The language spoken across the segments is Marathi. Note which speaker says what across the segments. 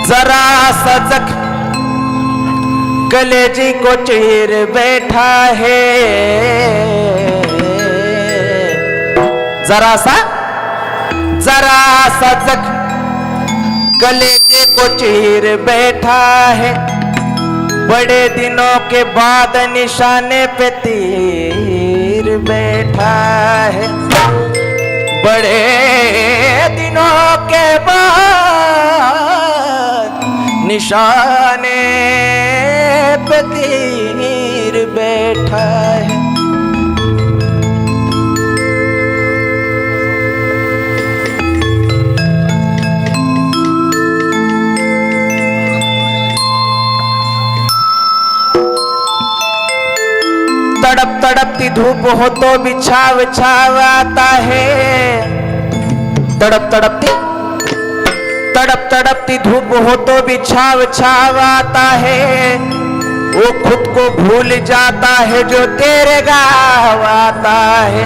Speaker 1: जरा सजग कलेजी को चीर बैठा है, जरा सजग कलेजे को चीर बैठा है। बड़े दिनों के बाद निशाने पे तीर बैठा है। बड़े दिनों के बाद निशाने पे तीर बैठा है। तड़प तड़पती धूप हो तो भी छाव छाव आता है। तड़प तड़पती धूप हो तो भी छाव छाव आता है। वो खुद को भूल जाता है जो तेरे गाँव आता है।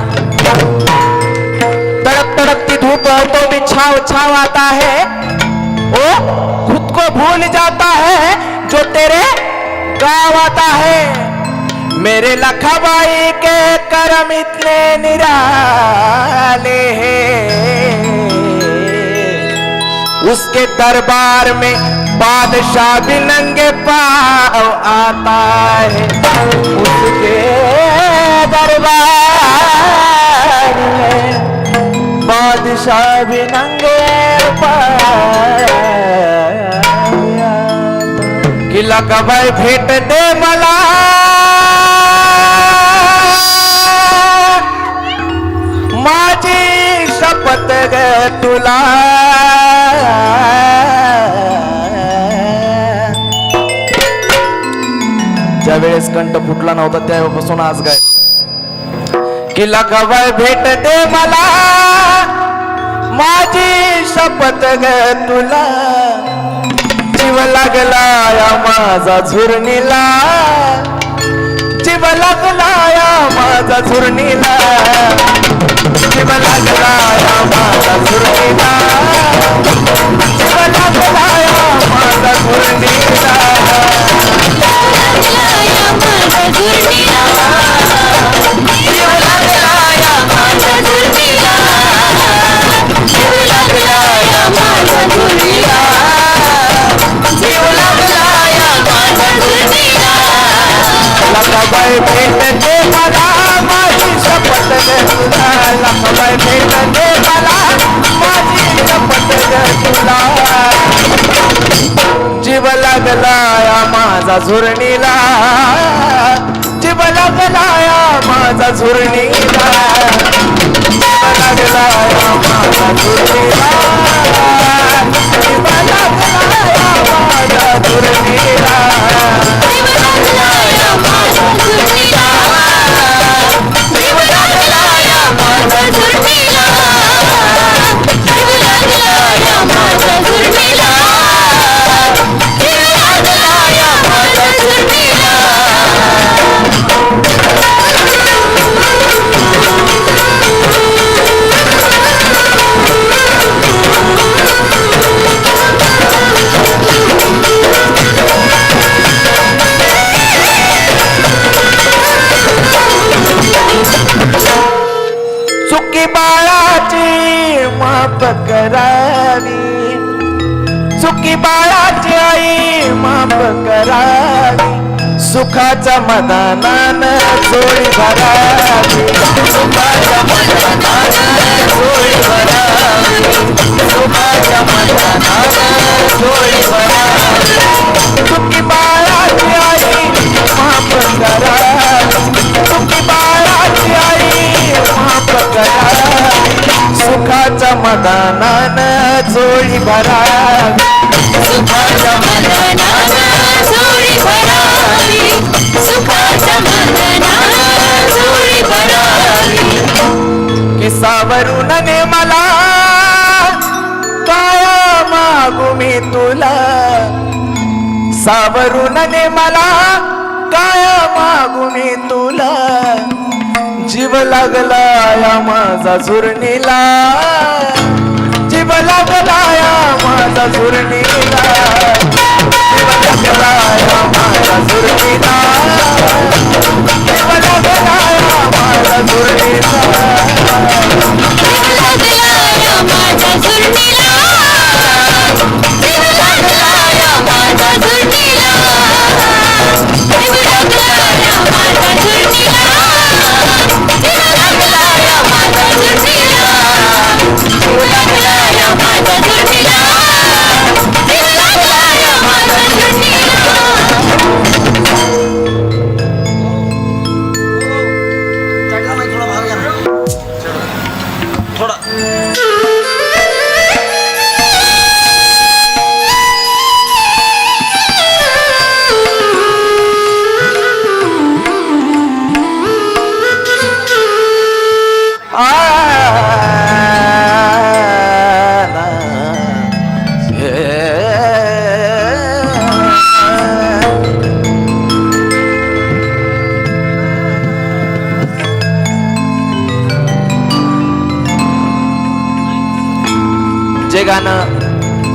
Speaker 1: तड़प तड़पती धूप हो तो भी छाव छाव आता है। वो खुद को भूल जाता है जो तेरे गाँव आता है। मेरे लखबाई के करम इतने निराले हैं, उसके दरबार में बादशाह भी नंगे पाँव आता है। उसके दरबार में बादशाह भी नंगे पाँव कि लखबाई भेट दे मला माझी शपथ ग तुला। ज्या वेळेस कंठ फुटला नव्हता त्यापासून आज गाय की लखबाई भेट दे मला माझी शपथ ग तुला। जीव लागला या माझा झुरणीला, जीव लागला या माझा झुरणीला, जीव लागला या माझा झुरणीला, जीव लागला या माझा झुरणीला, जीव लागला या माझा झुरणीला, जीव लागला या माझा झुरणीला, जीव लागला या माझा झुरणीला। लखबाई भेट दे मला माझी शपथ ग तुला। लखबाई भेट दे मला माझी शपथ ग तुला। जीव लागला या माझा झुरणीला, जीव लागला या माझा झुरणीला, जीव लागला या माझा झुरणीला, जीव लागला या माझा झुरणीला, जीव लागला या माझा झुरणीला, जीव लागला या माझा झुरणीला, जीव लागला या माझा झुरणीला, जीव लागला या माझा झुरणीला। चुकी बाळाची आई माफ करावी, सुखाच्या मदानानं चोळी भरावी, सुखाच्या मदानानं चोळी भरावी, सुखाच्या मदानानं चोळी भरावी. चुकी बाळाची आई माफ करावी, चुकी बाळाची आई माफ करावी, सुखाच्या मदानानं चोळी भरावी,
Speaker 2: सुखाच्या मदानानं चोळी भरावी, सुखाच्या मदानानं चोळी भरावी.
Speaker 1: की सावरून ने मला काय मागू मी तुला, सावरून ने मला काय मागू मी तुला, जीव लागला या माझा झुरणीला, जीव लागला या माझा झुरणीला, जीव लागला या माझा झुरणीला, जीव लागला या माझा झुरणीला.
Speaker 2: लागला या माझ्या झुरणीला, जीव लागला या माझ्या झुरणीला, जीव लागला या माझ्या झुरणीला, जीव लागला या माझ्या झुरणीला, जीव लागला या माझ्या झुरणीला, जीव लागला या माझ्या झुरणीला.
Speaker 3: चढला नाही, थोडा भाग घ्या ना. थोडा
Speaker 1: जे गाणं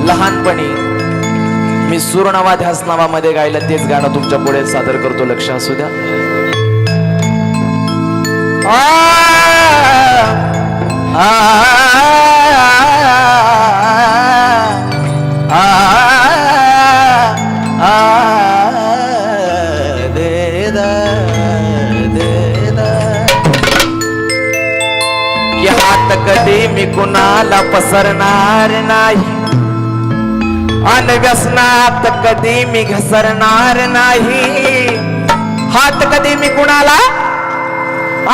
Speaker 1: लहानपणी मी सूरनावा ध्यास नावामध्ये गायलं तेच गाणं तुमच्या पुढे सादर करतो, लक्ष असू द्या. आ, आ, आ, आ, दे दा, दे दा. की हात कधी मी कुणाला पसरणार नाही, अन व्यसनात कधी मी घसरणार नाही. हात कधी मी कुणाला,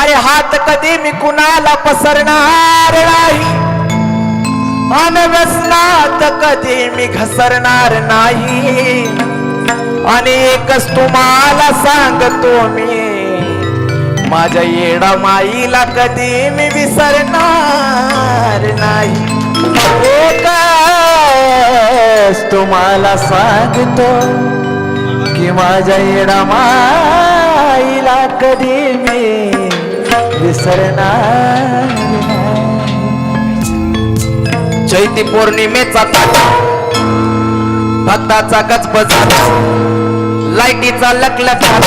Speaker 1: अरे हात कधी मी कुणाला पसरणार नाही, अन व्यसनात कधी मी घसरणार नाही. आणि एकच तुम्हाला सांगतो मी, माझ्या येडा माईला कधी मी विसरणार नाही. एकच तुम्हाला सांगतो की माझ्या येडा माईला कधी मी विसरणार नाही. चैती पौर्णिमेचा ताटा, भक्ताचा गजबजाट, लाईटीचा लखलखाट,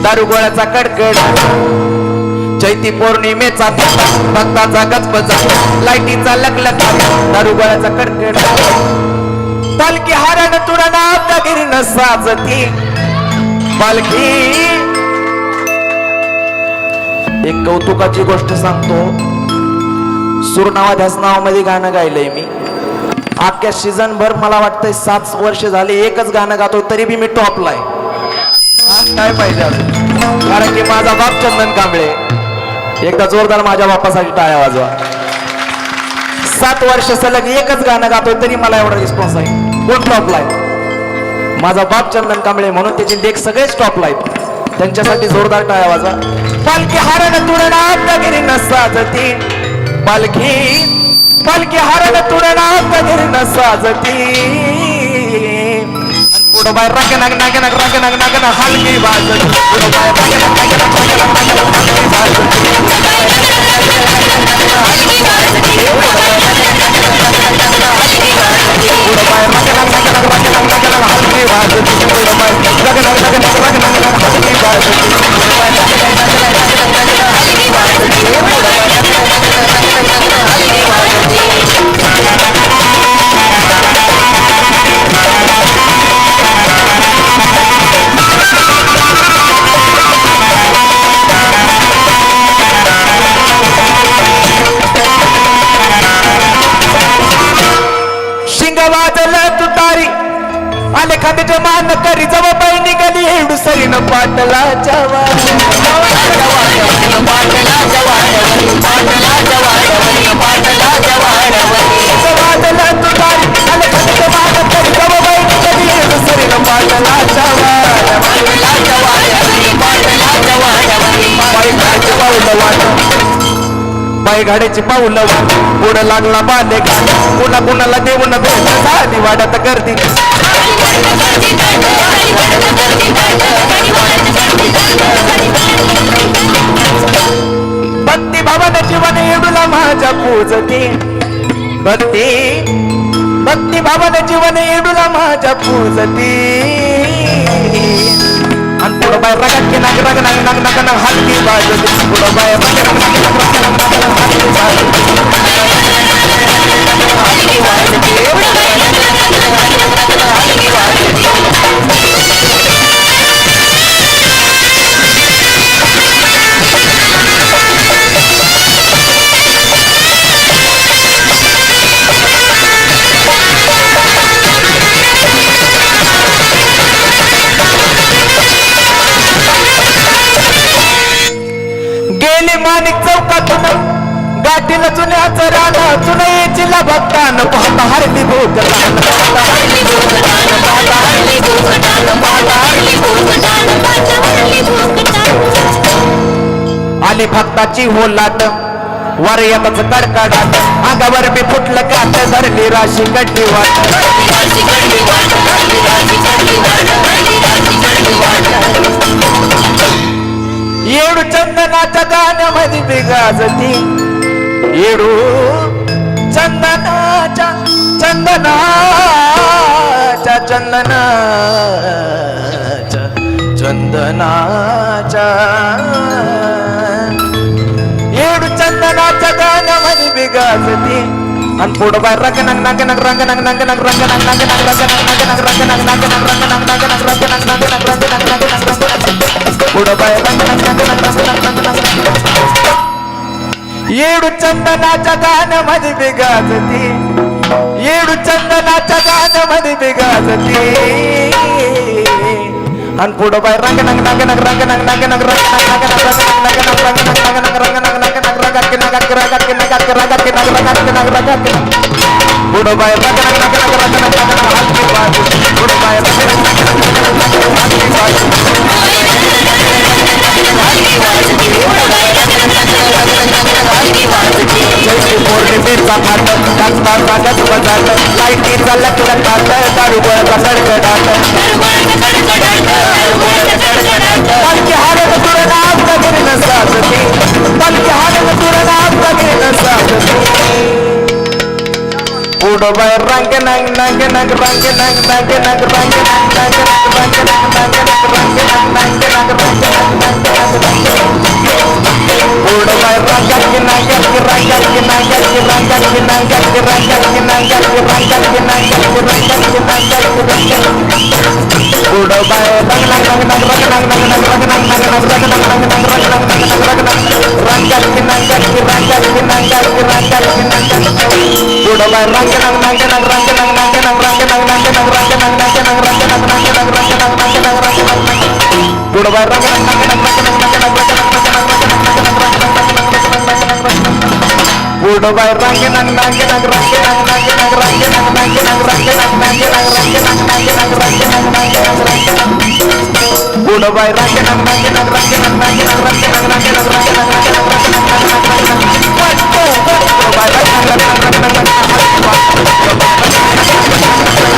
Speaker 1: दारुगोळ्याचा कडकडाट. चैती पौर्णिमेचा ताटा, भक्ताचा गजबजाट, लाईटीचा लखलखाट, दारुगोळ्याचा कडकडाट. पालखी हरण तुडना दगिरीनं साजती पालखी. एक कौतुकाची गोष्ट सांगतो, सूरनावा ध्यास नावामध्ये गाणं गायलंय मी. अख्ख्या सीझन भर मला वाटतंय 7 वर्ष झाले एकच गाणं गातो, तरी बी मी टॉपलाय. काय पाहिजे अजून, कारण की माझा बाप चंदन कांबळे. एकदा जोरदार माझ्या बापासाठी टाळ्या वाजवा. 7 वर्ष सलग एकच गाणं गातोय तरी मला एवढा रिस्पॉन्स आहे. कोण टॉपलाय? माझा बाप चंदन कांबळे, म्हणून त्याचे लेख सगळेच टॉपला आहेत. त्यांच्यासाठी जोरदार टाळ्या वाजवा. पालखी हरण तुडना दगिरीनं साजती पालखी, पालखी हरण तुडना दगिरीनं साजती. पुढं बाय राग नाग नाग नाग राग नाग नाग ना हलकी वाजती. पुढं बाय राग नाग नाग नाग राग नाग नाग हलकी वाजती. पुढं बाय राग नाग नाग नाग हलकी वाजती. पुढं बाय राग नाग नाग नाग राग नाग नाग हलकी वाजती. पुढं बाय राग नाग नाग नाग राग नाग नाग हलकी वाजती. पुढं बाय राग नाग नाग नाग राग नाग नाग हलकी वाजती. आले खांद्याचे मान करी जव बाई निघाली एवढू सरीन पाटलाच्या वाजला तुतारी आले खांद्याचे मान करी जव बाई निघाली एवढू सरीन पाटलाच्या बाई घाड्याची पाऊलं वाट पुढं लागला बाले पुन्हा कुणाला देऊन भेट झाली वाड्यात गर्दी भक्ती भावाने जीवन एवढूला माझ्या पूजती भक्ती भावाने जीवन एवढूला माझ्या पूजती आणि पुढं बाय रगत की नाग रग नाग नाग नाग नाग हलकी बाजती पुढं बाय रग नाग नाग नाग नाग हलकी गेली माणिक चौकातून गाठील जुन्याचं रान चुनयेचीला भक्तान पाहता हरली भोग आली भक्ताची होलाट वर येताच कडकडाट अंगावर मी फुटलं काट धरली राशी गड्डी वाट येडू चंदनाच्या गाण्यामध्ये बिगाजती येडू चंदनाच्या येडू चंदनाच्या गाण्यामध्ये बिगाजती आणि पुढं बाय रंग नग नग नग रंग नग नग नग रंग नग नग नग रंग नग नग नग रंग नग नग नग रंग नग नग नग रंग नग नग नग रंग नग नग नग पुढं बाय रंग नग नग नग रंग नग नग येडू चंदनाच्या गाण्यामध्ये बिगाजती येडू चंदनाच्या गाण्यामध्ये बिगाजती आणि पुढं बाय रंग नग नग नग रंग नग नग नग रंग नग नग नग रंग नग नग रंग नग नग नग रंग नग नग नग रंग के नग के रंग के नग के रंग के नग रंग के नग रंग के पुढं बाय रंग नग नग नग रंग नग नग हलकी बात पुढं बाय रंग नग नग नग हलकी बात पौर्णिमेचा घाट टाकता कागद बजाट लाईटीचा लकडकाट दारुगोळ्याचा कडकडाट पालखी हाडत तुरला आपला गिरी नसाजती पालखी हाडत तुरला आपला गिरी नसाजती पुढं बाय रंग नग नग नग रंग नग नग नग रंग नग नग नग रंग नग नग नग रंग नग नग नग रंग नग नग पुढं बाय रंग की नग की रंग की नग की रंग की नग की रंग की नग की रंग की नग की रंग की नग की पुढं बाय रंग नग नग नग रंग नग नग नग रंग नग नग नग रंग नग नग नग रंग नग नग नग रंग नग रंग की नग की रंग की नग की रंग की नग पुढं बाय रंग नग नग नग रंग नग नग नग रंग नग नग नग रंग नग नग नग रंग नग नग नग रंग नग नग नग रंग नग पुढं बाय रंग नग नग नग रंग नग नग नग पुढं बाय रंग नग नग नग रंग नग नग नग रंग नग नग नग रंग नग नग नग रंग नग नग नग रंग नग नग नग पुढं बाय रंग नग नग नग रंग नग नग नग रंग नग नग नग रंग नग नग नग रंग नग नग